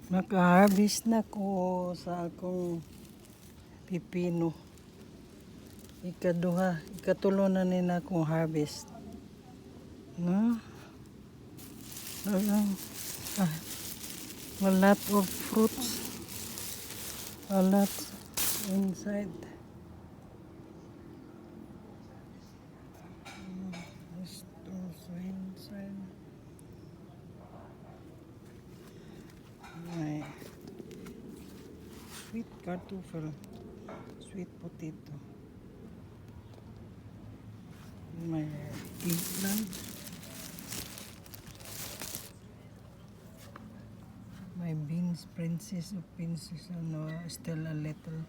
Naka-harvest na ko sa akong pipino. Ikatulo na nila akong harvest. No? A lot of fruits. A lot inside. It's also inside. My sweet kartoffel, sweet potato, my eggplant, my beans, princess of beans, still a little.